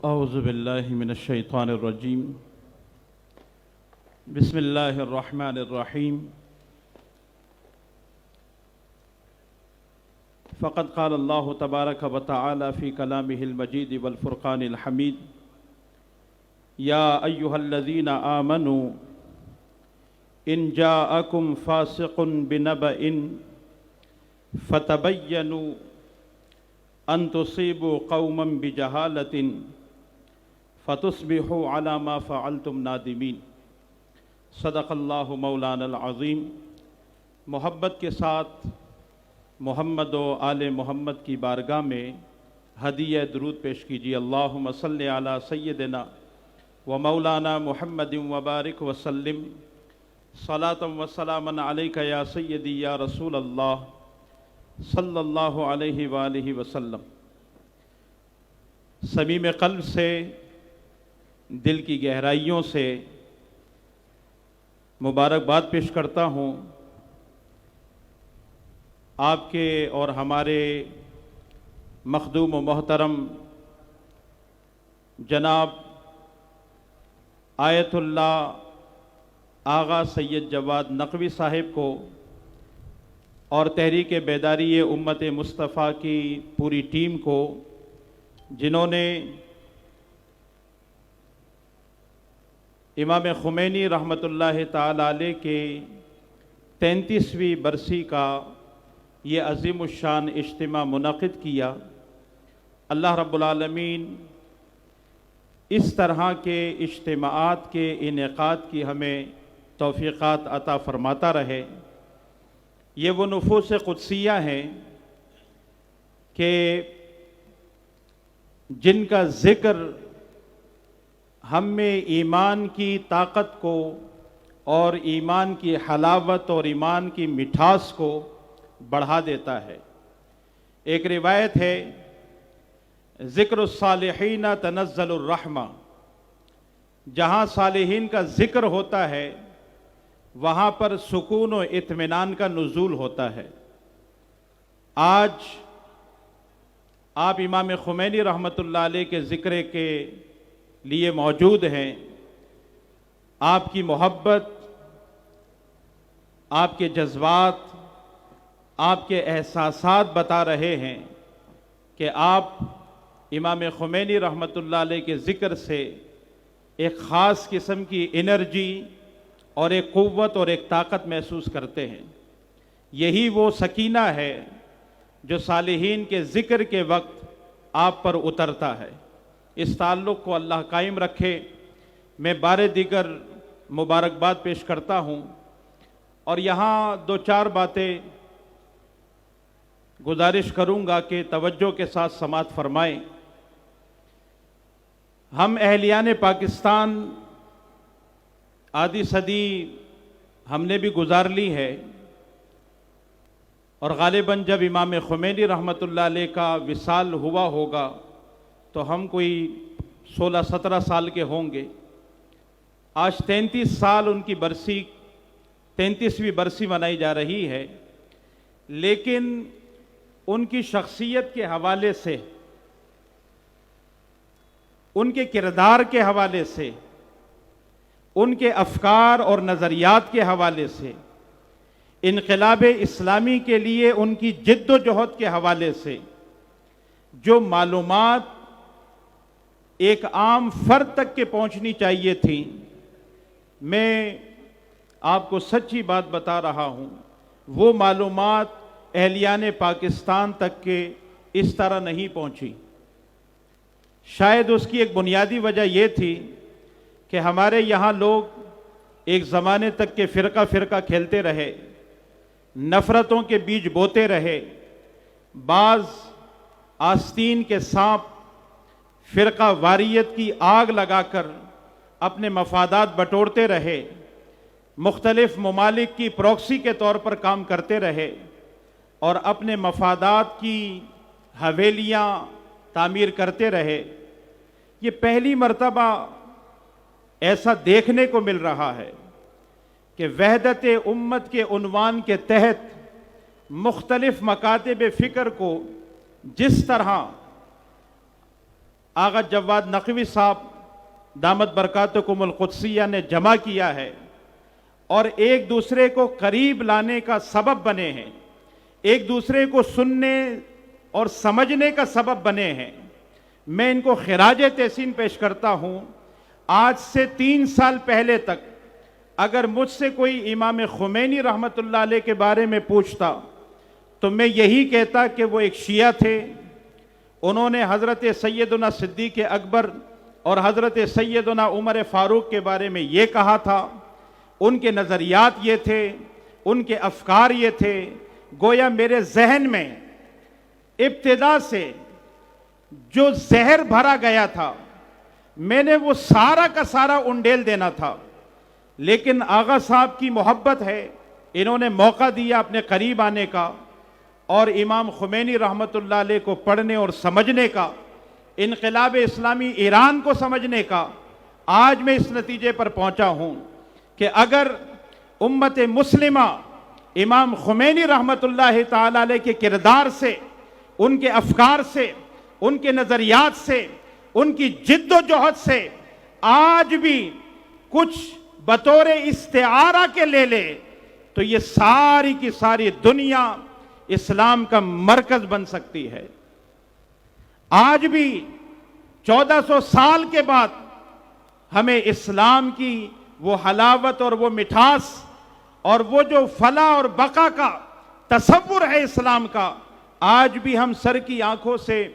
اعوذ باللہ من الشیطان الرجیم بسم اللہ الرحمن الرحیم فقد قال اللہ تبارک و تعالی فی کلامہ المجید والفرقان الحمید یا ایہا الذین آمنوا ان جاءکم فاسق بنبأ فتبینوا ان تصیبوا قوما بجہالۃ فتصبحوا علی ما فعلتم نادمین۔ صدق اللہ مولانا العظیم۔ محبت کے ساتھ محمد و آل محمد کی بارگاہ میں ہدیہ درود پیش کیجیے۔ اللہم صلی علی سیدنا و مولانا محمد وبارک وسلم صلاۃ و سلاما علیک یا سیدی یا رسول اللہ صلی اللہ علیہ وآلہ وسلم۔ صمیم قلب سے، دل کی گہرائیوں سے مبارکباد پیش کرتا ہوں آپ کے اور ہمارے مخدوم و محترم جناب آیت اللہ آغا سید جواد نقوی صاحب کو اور تحریک بیداری امت مصطفیٰ کی پوری ٹیم کو، جنہوں نے امام خمینی رحمۃ اللہ تعالی علیہ کے 33ویں برسی کا یہ عظیم الشان اجتماع منعقد کیا۔ اللہ رب العالمین اس طرح کے اجتماعات کے انعقاد کی ہمیں توفیقات عطا فرماتا رہے۔ یہ وہ نفوس قدسیہ ہیں کہ جن کا ذکر ہم میں ایمان کی طاقت کو اور ایمان کی حلاوت اور ایمان کی مٹھاس کو بڑھا دیتا ہے۔ ایک روایت ہے، ذکر الصالحین تنزل الرحمہ، جہاں صالحین کا ذکر ہوتا ہے وہاں پر سکون و اطمینان کا نزول ہوتا ہے۔ آج آپ امام خمینی رحمۃ اللہ علیہ کے ذکر کے لیے موجود ہیں۔ آپ کی محبت، آپ کے جذبات، آپ کے احساسات بتا رہے ہیں کہ آپ امام خمینی رحمۃ اللہ علیہ کے ذکر سے ایک خاص قسم کی انرجی اور ایک قوت اور ایک طاقت محسوس کرتے ہیں۔ یہی وہ سکینہ ہے جو صالحین کے ذکر کے وقت آپ پر اترتا ہے۔ اس تعلق کو اللہ قائم رکھے۔ میں بار دیگر مبارکباد پیش کرتا ہوں اور یہاں دو چار باتیں گزارش کروں گا کہ توجہ کے ساتھ سماعت فرمائیں۔ ہم اہلیان پاکستان آدھی صدی ہم نے بھی گزار لی ہے، اور غالباً جب امام خمینی رحمۃ اللہ علیہ کا وصال ہوا ہوگا تو ہم کوئی 16-17 سال کے ہوں گے۔ آج 33 سال ان کی برسی، 33ویں برسی منائی جا رہی ہے، لیکن ان کی شخصیت کے حوالے سے، ان کے کردار کے حوالے سے، ان کے افکار اور نظریات کے حوالے سے، انقلاب اسلامی کے لیے ان کی جد و جہد کے حوالے سے جو معلومات ایک عام فرد تک کے پہنچنی چاہیے تھی، میں آپ کو سچی بات بتا رہا ہوں، وہ معلومات اہلیان پاکستان تک کے اس طرح نہیں پہنچی۔ شاید اس کی ایک بنیادی وجہ یہ تھی کہ ہمارے یہاں لوگ ایک زمانے تک کے فرقہ فرقہ کھیلتے رہے، نفرتوں کے بیج بوتے رہے، بعض آستین کے سانپ فرقہ واریت کی آگ لگا کر اپنے مفادات بٹورتے رہے، مختلف ممالک کی پروکسی کے طور پر کام کرتے رہے اور اپنے مفادات کی حویلیاں تعمیر کرتے رہے۔ یہ پہلی مرتبہ ایسا دیکھنے کو مل رہا ہے کہ وحدت امت کے عنوان کے تحت مختلف مکاتب فکر کو جس طرح آغا جواد نقوی صاحب دامت برکاتکم القدسیہ نے جمع کیا ہے اور ایک دوسرے کو قریب لانے کا سبب بنے ہیں، ایک دوسرے کو سننے اور سمجھنے کا سبب بنے ہیں، میں ان کو خراج تحسین پیش کرتا ہوں۔ آج سے 3 سال پہلے تک اگر مجھ سے کوئی امام خمینی رحمۃ اللہ علیہ کے بارے میں پوچھتا تو میں یہی کہتا کہ وہ ایک شیعہ تھے، انہوں نے حضرت سیدنا صدیق اکبر اور حضرت سیدنا عمر فاروق کے بارے میں یہ کہا تھا، ان کے نظریات یہ تھے، ان کے افکار یہ تھے۔ گویا میرے ذہن میں ابتدا سے جو زہر بھرا گیا تھا میں نے وہ سارا کا سارا انڈیل دینا تھا، لیکن آغا صاحب کی محبت ہے، انہوں نے موقع دیا اپنے قریب آنے کا اور امام خمینی رحمۃ اللہ علیہ کو پڑھنے اور سمجھنے کا، انقلاب اسلامی ایران کو سمجھنے کا۔ آج میں اس نتیجے پر پہنچا ہوں کہ اگر امت مسلمہ امام خمینی رحمۃ اللہ تعالی علیہ کے کردار سے، ان کے افکار سے، ان کے نظریات سے، ان کی جد و جہد سے آج بھی کچھ بطور استعارہ کے لے لے تو یہ ساری کی ساری دنیا اسلام کا مرکز بن سکتی ہے۔ آج بھی 1400 سال کے بعد ہمیں اسلام کی وہ حلاوت اور وہ مٹھاس اور وہ جو فلاح اور بقا کا تصور ہے اسلام کا، آج بھی ہم سر کی آنکھوں سے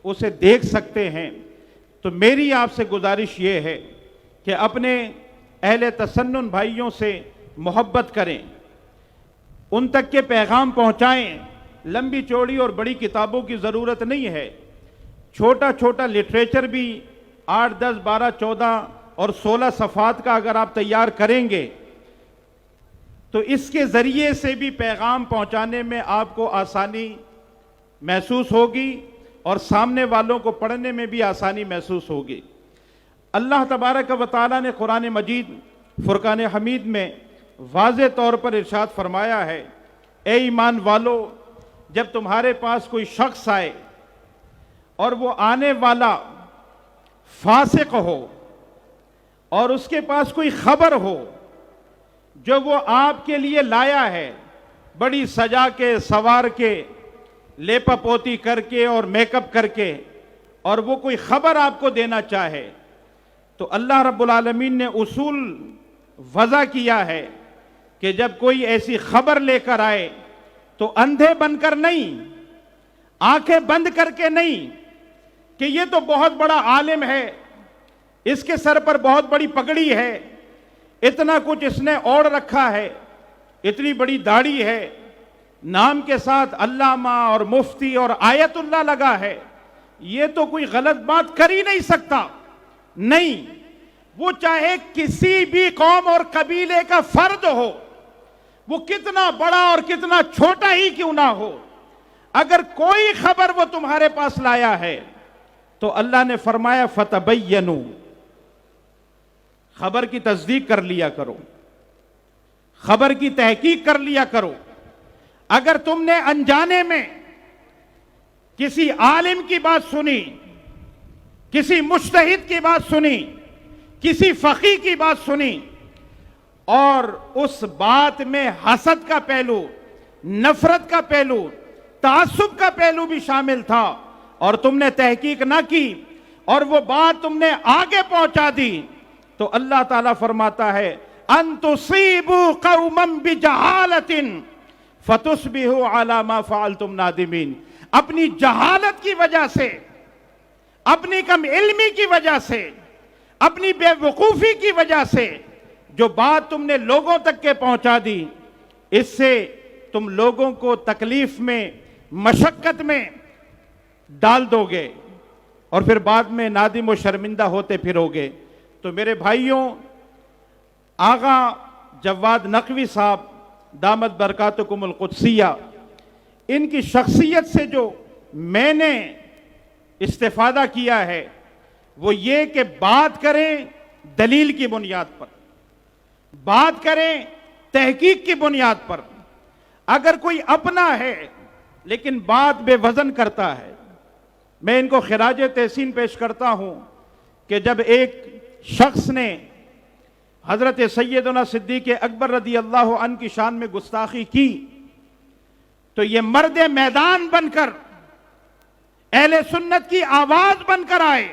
اسے دیکھ سکتے ہیں۔ تو میری آپ سے گزارش یہ ہے کہ اپنے اہل تسنن بھائیوں سے محبت کریں، ان تک کے پیغام پہنچائیں۔ لمبی چوڑی اور بڑی کتابوں کی ضرورت نہیں ہے، چھوٹا چھوٹا لٹریچر بھی 8، 10، 12، 14 اور 16 صفحات کا اگر آپ تیار کریں گے تو اس کے ذریعے سے بھی پیغام پہنچانے میں آپ کو آسانی محسوس ہوگی اور سامنے والوں کو پڑھنے میں بھی آسانی محسوس ہوگی۔ اللہ تبارک و تعالیٰ نے قرآن مجید فرقان حمید میں واضح طور پر ارشاد فرمایا ہے، اے ایمان والو، جب تمہارے پاس کوئی شخص آئے اور وہ آنے والا فاسق ہو اور اس کے پاس کوئی خبر ہو جو وہ آپ کے لیے لایا ہے، بڑی سجا کے سوار کے لیپا پوتی کر کے اور میک اپ کر کے، اور وہ کوئی خبر آپ کو دینا چاہے، تو اللہ رب العالمین نے اصول وضع کیا ہے کہ جب کوئی ایسی خبر لے کر آئے تو اندھے بن کر نہیں، آنکھیں بند کر کے نہیں کہ یہ تو بہت بڑا عالم ہے، اس کے سر پر بہت بڑی پگڑی ہے، اتنا کچھ اس نے اوڑھ رکھا ہے، اتنی بڑی داڑھی ہے، نام کے ساتھ علامہ اور مفتی اور آیت اللہ لگا ہے، یہ تو کوئی غلط بات کر ہی نہیں سکتا۔ نہیں، وہ چاہے کسی بھی قوم اور قبیلے کا فرد ہو، وہ کتنا بڑا اور کتنا چھوٹا ہی کیوں نہ ہو، اگر کوئی خبر وہ تمہارے پاس لایا ہے تو اللہ نے فرمایا فتبینوا، خبر کی تصدیق کر لیا کرو، خبر کی تحقیق کر لیا کرو۔ اگر تم نے انجانے میں کسی عالم کی بات سنی، کسی مجتہد کی بات سنی، کسی فقیہ کی بات سنی اور اس بات میں حسد کا پہلو، نفرت کا پہلو، تعصب کا پہلو بھی شامل تھا اور تم نے تحقیق نہ کی اور وہ بات تم نے آگے پہنچا دی، تو اللہ تعالیٰ فرماتا ہے ان تصیبوا قوما بجہالۃ فتصبحوا علی ما فعلتم نادمین۔ اپنی جہالت کی وجہ سے، اپنی کم علمی کی وجہ سے، اپنی بے وقوفی کی وجہ سے جو بات تم نے لوگوں تک کے پہنچا دی، اس سے تم لوگوں کو تکلیف میں، مشقت میں ڈال دو گے اور پھر بعد میں نادم و شرمندہ ہوتے پھرو گے۔ تو میرے بھائیوں، آغا جواد نقوی صاحب دامت برکاتکم القدسیہ، ان کی شخصیت سے جو میں نے استفادہ کیا ہے وہ یہ کہ بات کریں دلیل کی بنیاد پر، بات کریں تحقیق کی بنیاد پر۔ اگر کوئی اپنا ہے لیکن بات بے وزن کرتا ہے، میں ان کو خراج تحسین پیش کرتا ہوں کہ جب ایک شخص نے حضرت سیدنا صدیق اکبر رضی اللہ عنہ کی شان میں گستاخی کی تو یہ مرد میدان بن کر اہل سنت کی آواز بن کر آئے،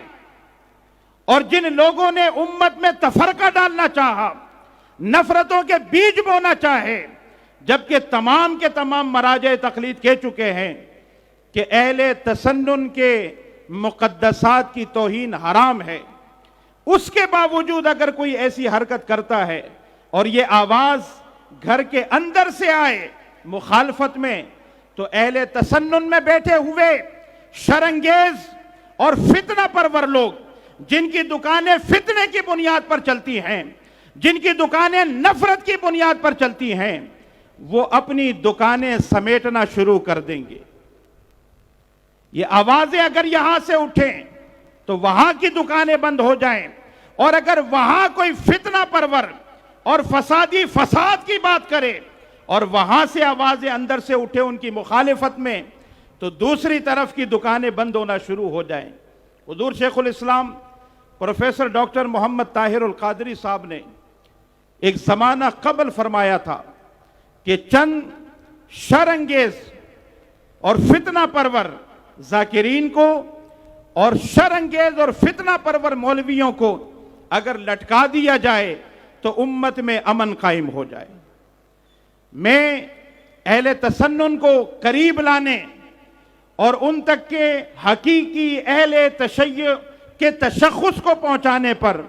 اور جن لوگوں نے امت میں تفرقہ ڈالنا چاہا، نفرتوں کے بیج بونا چاہے، جبکہ تمام کے تمام مراجع تقلید کہہ چکے ہیں کہ اہل تسنن کے مقدسات کی توہین حرام ہے، اس کے باوجود اگر کوئی ایسی حرکت کرتا ہے اور یہ آواز گھر کے اندر سے آئے مخالفت میں، تو اہل تسنن میں بیٹھے ہوئے شرانگیز اور فتنہ پرور لوگ، جن کی دکانیں فتنے کی بنیاد پر چلتی ہیں، جن کی دکانیں نفرت کی بنیاد پر چلتی ہیں، وہ اپنی دکانیں سمیٹنا شروع کر دیں گے۔ یہ آوازیں اگر یہاں سے اٹھیں تو وہاں کی دکانیں بند ہو جائیں، اور اگر وہاں کوئی فتنہ پرور اور فسادی فساد کی بات کرے اور وہاں سے آوازیں اندر سے اٹھے ان کی مخالفت میں، تو دوسری طرف کی دکانیں بند ہونا شروع ہو جائیں۔ حضور شیخ الاسلام پروفیسر ڈاکٹر محمد طاہر القادری صاحب نے ایک زمانہ قبل فرمایا تھا کہ چند شرانگیز اور فتنہ پرور ذاکرین کو اور شرانگیز اور فتنہ پرور مولویوں کو اگر لٹکا دیا جائے تو امت میں امن قائم ہو جائے۔ میں اہل تسنن کو قریب لانے اور ان تک کے حقیقی اہل تشیع کے تشخص کو پہنچانے پر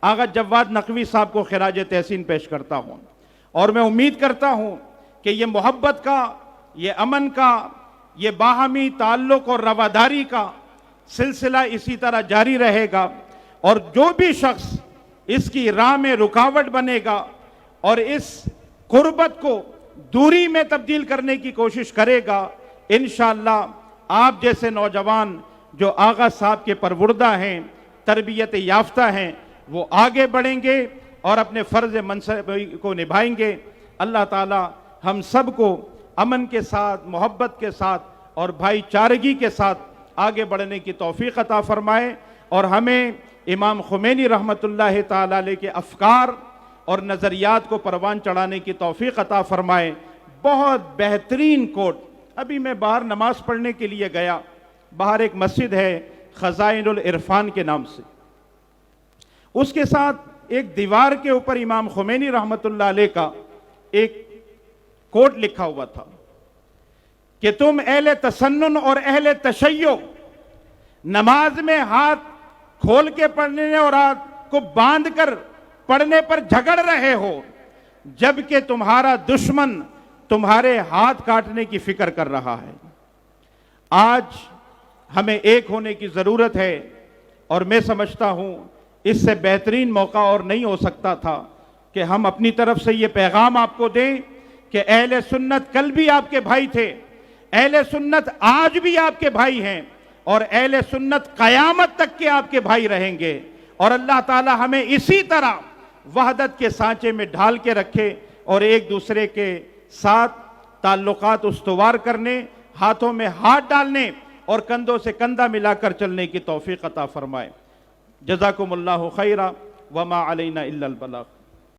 آغا جواد نقوی صاحب کو خراج تحسین پیش کرتا ہوں، اور میں امید کرتا ہوں کہ یہ محبت کا، یہ امن کا، یہ باہمی تعلق اور رواداری کا سلسلہ اسی طرح جاری رہے گا، اور جو بھی شخص اس کی راہ میں رکاوٹ بنے گا اور اس قربت کو دوری میں تبدیل کرنے کی کوشش کرے گا، انشاءاللہ آپ جیسے نوجوان جو آغا صاحب کے پروردہ ہیں، تربیت یافتہ ہیں، وہ آگے بڑھیں گے اور اپنے فرض منصب کو نبھائیں گے۔ اللہ تعالی ہم سب کو امن کے ساتھ، محبت کے ساتھ اور بھائی چارگی کے ساتھ آگے بڑھنے کی توفیق عطا فرمائے، اور ہمیں امام خمینی رحمۃ اللہ تعالی علیہ کے افکار اور نظریات کو پروان چڑھانے کی توفیق عطا فرمائے۔ بہت بہترین کوٹ، ابھی میں باہر نماز پڑھنے کے لیے گیا، باہر ایک مسجد ہے خزائن العرفان کے نام سے، اس کے ساتھ ایک دیوار کے اوپر امام خمینی رحمۃ اللہ علیہ کا ایک کوٹ لکھا ہوا تھا کہ تم اہل تسنن اور اہل تشیع نماز میں ہاتھ کھول کے پڑھنے اور ہاتھ کو باندھ کر پڑھنے پر جھگڑ رہے ہو، جبکہ تمہارا دشمن تمہارے ہاتھ کاٹنے کی فکر کر رہا ہے۔ آج ہمیں ایک ہونے کی ضرورت ہے، اور میں سمجھتا ہوں اس سے بہترین موقع اور نہیں ہو سکتا تھا کہ ہم اپنی طرف سے یہ پیغام آپ کو دیں کہ اہل سنت کل بھی آپ کے بھائی تھے، اہل سنت آج بھی آپ کے بھائی ہیں، اور اہل سنت قیامت تک کے آپ کے بھائی رہیں گے، اور اللہ تعالی ہمیں اسی طرح وحدت کے سانچے میں ڈھال کے رکھے اور ایک دوسرے کے ساتھ تعلقات استوار کرنے، ہاتھوں میں ہاتھ ڈالنے اور کندھوں سے کندھا ملا کر چلنے کی توفیق عطا فرمائے۔ جزاکم اللہ خیرا وما علینا الا البلاغ۔